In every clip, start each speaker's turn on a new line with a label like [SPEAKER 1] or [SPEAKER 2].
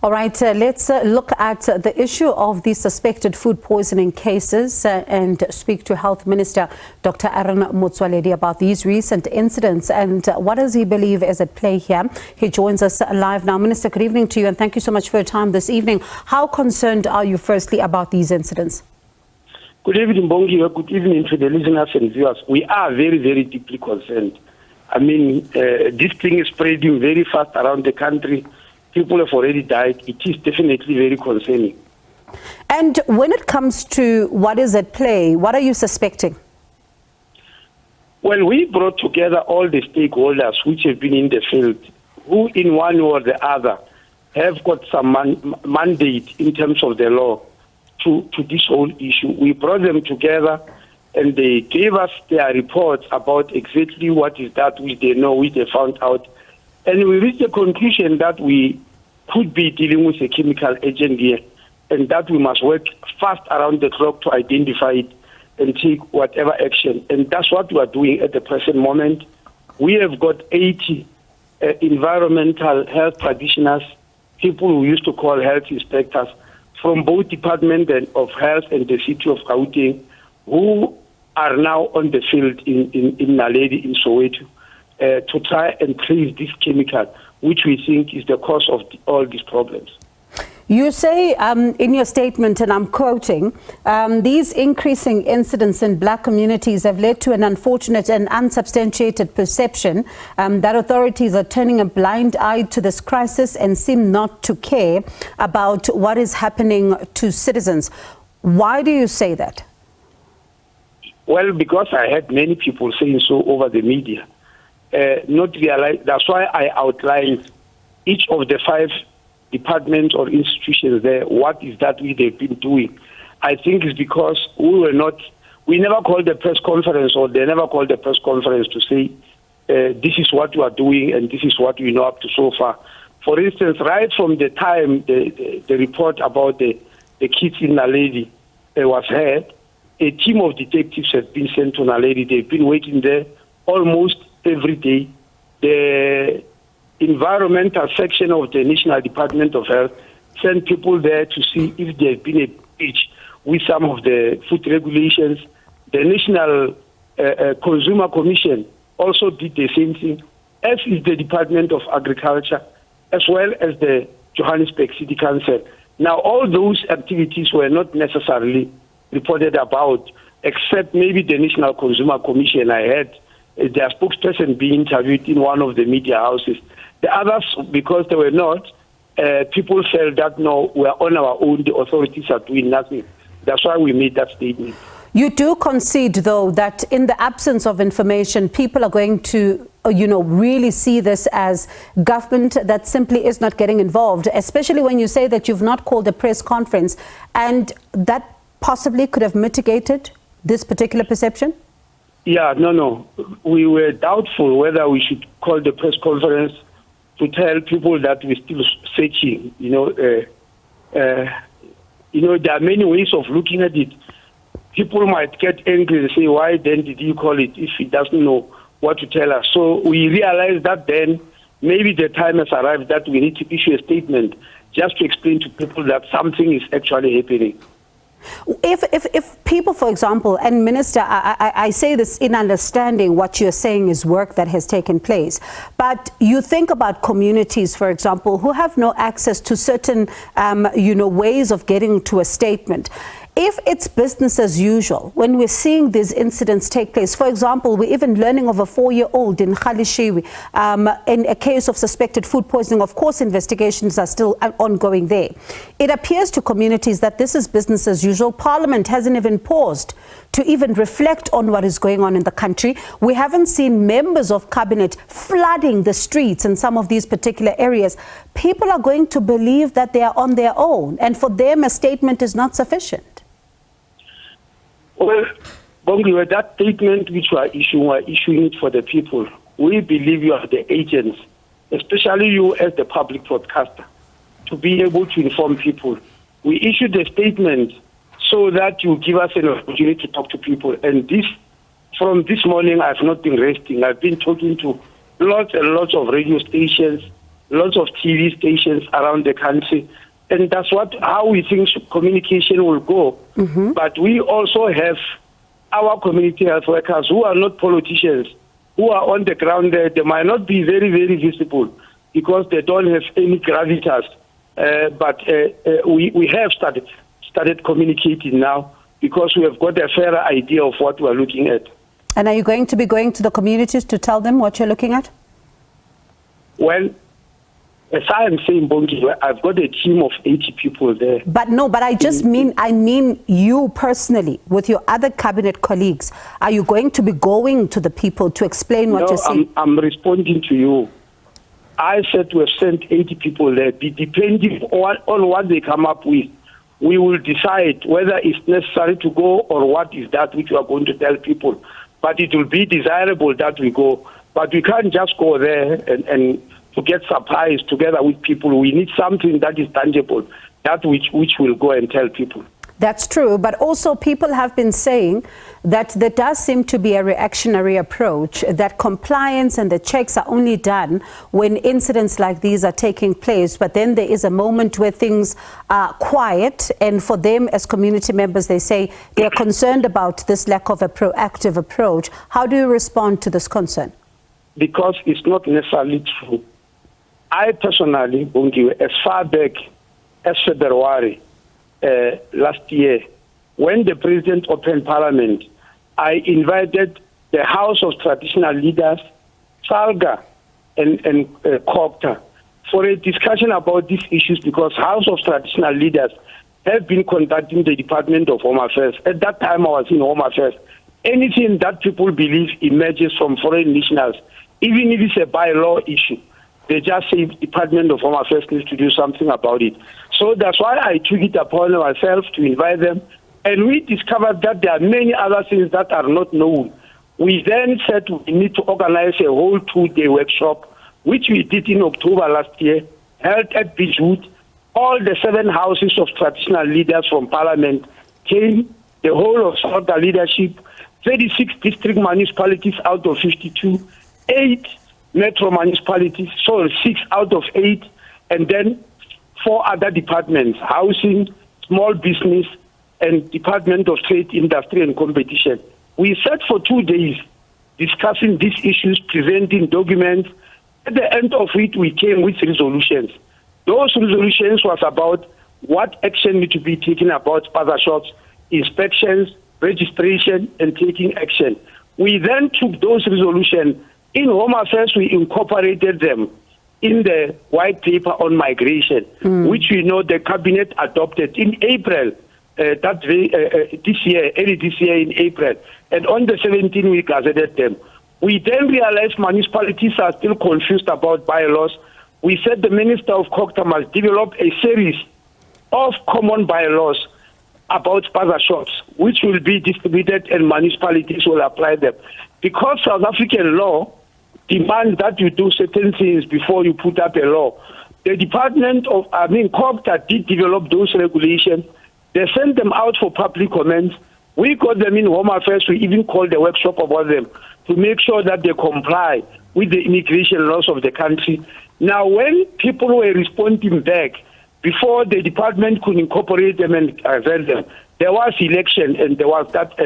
[SPEAKER 1] All right, let's look at the issue of the suspected food poisoning cases and speak to Health Minister Dr Aaron Motsoaledi about these recent incidents and what does he believe is at play here. He joins us live now. Minister, good evening to you and thank you so much for your time this evening. How concerned are you firstly about these incidents?
[SPEAKER 2] Good evening, Bongi. Good evening to the listeners and viewers. We are very, very deeply concerned. I mean, this thing is spreading very fast around the country. People have already died. It is definitely very concerning.
[SPEAKER 1] And when it comes to what is at play, what are you suspecting?
[SPEAKER 2] Well, we brought together all the stakeholders which have been in the field, who in one way or the other have got some mandate in terms of the law to this whole issue. We brought them together and they gave us their reports about exactly what is that which they know, which they found out. And we reached the conclusion that we could be dealing with a chemical agent here and that we must work fast around the clock to identify it and take whatever action. And that's what we are doing at the present moment. We have got 80 environmental health practitioners, people who used to call health inspectors, from both Department of Health and the City of Gauteng, who are now on the field in Naledi, in Soweto, to try and trace this chemical, which we think is the cause of all these problems.
[SPEAKER 1] You say in your statement, and I'm quoting, these increasing incidents in black communities have led to an unfortunate and unsubstantiated perception that authorities are turning a blind eye to this crisis and seem not to care about what is happening to citizens. Why do you say that?
[SPEAKER 2] Well, because I had many people saying so over the media. Not realize. That's why I outlined each of the 5 departments or institutions there. What is that they've been doing? I think it's because we never called a press conference, or they never called a press conference to say this is what we are doing and this is what we know up to so far. For instance, right from the time the report about the kids in Naledi was heard, a team of detectives has been sent to Naledi. They've been waiting there almost every day. The environmental section of the National Department of Health sent people there to see if there has been a breach with some of the food regulations. The National Consumer Commission also did the same thing, as is the Department of Agriculture, as well as the Johannesburg City Council. Now, all those activities were not necessarily reported about, except maybe the National Consumer Commission. I had their spokesperson being interviewed in one of the media houses. The others, because they were not, people felt that no, we are on our own, the authorities are doing nothing. That's why we made that statement.
[SPEAKER 1] You do concede, though, that in the absence of information, people are going to, really see this as government that simply is not getting involved, especially when you say that you've not called a press conference, and that possibly could have mitigated this particular perception?
[SPEAKER 2] Yeah, no. We were doubtful whether we should call the press conference to tell people that we're still searching. There are many ways of looking at it. People might get angry and say, why then did you call it if he doesn't know what to tell us? So we realized that then maybe the time has arrived that we need to issue a statement just to explain to people that something is actually happening.
[SPEAKER 1] If people, for example, and Minister, I say this in understanding what you're saying is work that has taken place, but you think about communities, for example, who have no access to certain, ways of getting to a statement. If it's business as usual, when we're seeing these incidents take place, for example, we're even learning of a 4-year-old in Khalishiwi, in a case of suspected food poisoning. Of course, investigations are still ongoing there. It appears to communities that this is business as usual. Parliament hasn't even paused to even reflect on what is going on in the country. We haven't seen members of cabinet flooding the streets in some of these particular areas. People are going to believe that they are on their own, and for them a statement is not sufficient.
[SPEAKER 2] Well, Bongi, with that statement which we are issuing it for the people. We believe you are the agents, especially you as the public broadcaster, to be able to inform people. We issued a statement so that you give us an opportunity to talk to people. And from this morning, I've not been resting. I've been talking to lots and lots of radio stations, lots of TV stations around the country. And that's how we think communication will go. But we also have our community health workers who are not politicians, who are on the ground there. They might not be very, very visible because they don't have any gravitas. But we have started communicating now because we have got a fairer idea of what we're looking at.
[SPEAKER 1] And are you going to be going to the communities to tell them what you're looking at?
[SPEAKER 2] Well, as I am saying, Bongi, I've got a team of 80 people there.
[SPEAKER 1] But I mean you personally, with your other cabinet colleagues. Are you going to be going to the people to explain what you're saying?
[SPEAKER 2] I'm responding to you. I said we have sent 80 people there. Depending on what they come up with, we will decide whether it's necessary to go or what is that which we are going to tell people. But it will be desirable that we go. But we can't just go there and to get surprised together with people. We need something that is tangible, that which will go and tell people.
[SPEAKER 1] That's true, but also people have been saying that there does seem to be a reactionary approach, that compliance and the checks are only done when incidents like these are taking place, but then there is a moment where things are quiet, and for them as community members, they say they are concerned about this lack of a proactive approach. How do you respond to this concern?
[SPEAKER 2] Because it's not necessarily true. I personally, Bongi, as far back as February last year, when the President opened Parliament, I invited the House of Traditional Leaders, Salga and Copter, for a discussion about these issues, because House of Traditional Leaders have been contacting the Department of Home Affairs. At that time, I was in Home Affairs. Anything that people believe emerges from foreign nationals, even if it's a bylaw issue, they just say Department of Home Affairs needs to do something about it. So that's why I took it upon myself to invite them. And we discovered that there are many other things that are not known. We then said we need to organize a whole 2-day workshop, which we did in October last year, held at Beachwood. All the 7 houses of traditional leaders from Parliament came, the whole of Salga leadership, 36 district municipalities out of 52, 8 metro municipalities, so 6 out of 8, and then 4 other departments, housing, small business, and Department of Trade, Industry and Competition. We sat for 2 days discussing these issues, presenting documents. At the end of it, we came with resolutions. Those resolutions was about what action need to be taken about spaza shops, inspections, registration, and taking action. We then took those resolutions. In Home Affairs, we incorporated them in the white paper on migration, which we know the cabinet adopted in April, this year, early this year in April. And on the 17th, we gazetted them. We then realized municipalities are still confused about bylaws. We said the Minister of Cocta must develop a series of common bylaws about spaza shops, which will be distributed and municipalities will apply them. Because South African law demands that you do certain things before you put up a law. The Cocta did develop those regulations. They sent them out for public comment. We got them in Home Affairs. We even called a workshop about them to make sure that they comply with the immigration laws of the country. Now, when people were responding back, before the department could incorporate them and gazette them, there was election and there was that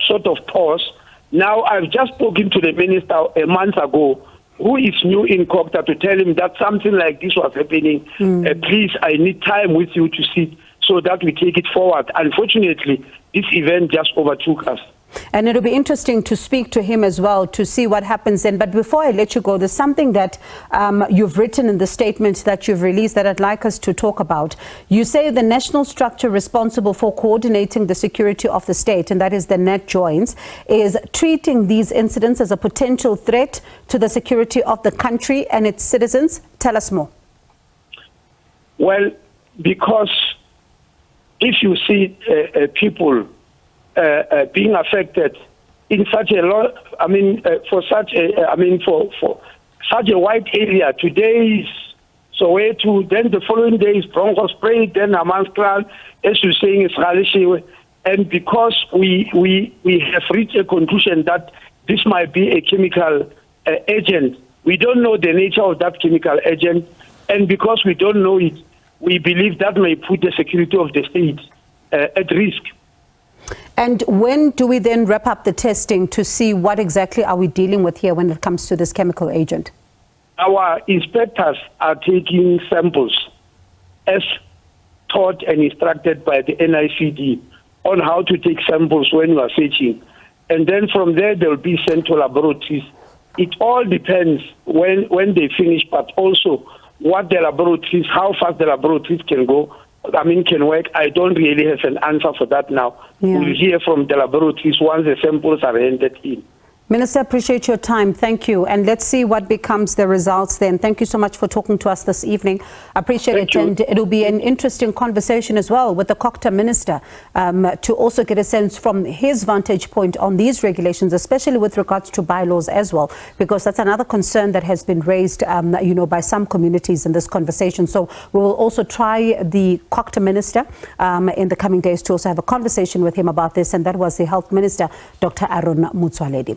[SPEAKER 2] sort of pause. Now, I've just spoken to the minister a month ago, who is new in Cocta, to tell him that something like this was happening. Please, I need time with you to sit so that we take it forward. Unfortunately, this event just overtook us.
[SPEAKER 1] And it'll be interesting to speak to him as well to see what happens then. But before I let you go, there's something that you've written in the statement that you've released that I'd like us to talk about. You say the national structure responsible for coordinating the security of the state, and that is the Net Joins, is treating these incidents as a potential threat to the security of the country and its citizens. Tell us more.
[SPEAKER 2] Well, because if you see people being affected in such a lot, for such a wide area. Today is Soweto, then the following day is Bronco Spray, then Amaskral, as you're saying, is Ralishiwe. And because we have reached a conclusion that this might be a chemical agent, We don't know the nature of that chemical agent, and because we don't know it, we believe that may put the security of the state at risk.
[SPEAKER 1] And when do we then wrap up the testing to see what exactly are we dealing with here when it comes to this chemical agent?
[SPEAKER 2] Our inspectors are taking samples as taught and instructed by the NICD on how to take samples when you are searching. And then from there, they'll be sent to laboratories. It all depends when they finish, but also what the laboratories, how fast the laboratories can work. I don't really have an answer for that now.
[SPEAKER 1] Yeah.
[SPEAKER 2] We'll hear from the laboratories once the samples are handed in.
[SPEAKER 1] Minister, appreciate your time. Thank you. And let's see what becomes the results then. Thank you so much for talking to us this evening. Appreciate it. And it'll be an interesting conversation as well with the COCTA Minister to also get a sense from his vantage point on these regulations, especially with regards to bylaws as well, because that's another concern that has been raised, by some communities in this conversation. So we will also try the COCTA Minister in the coming days to also have a conversation with him about this. And that was the Health Minister, Dr. Aaron Motsoaledi.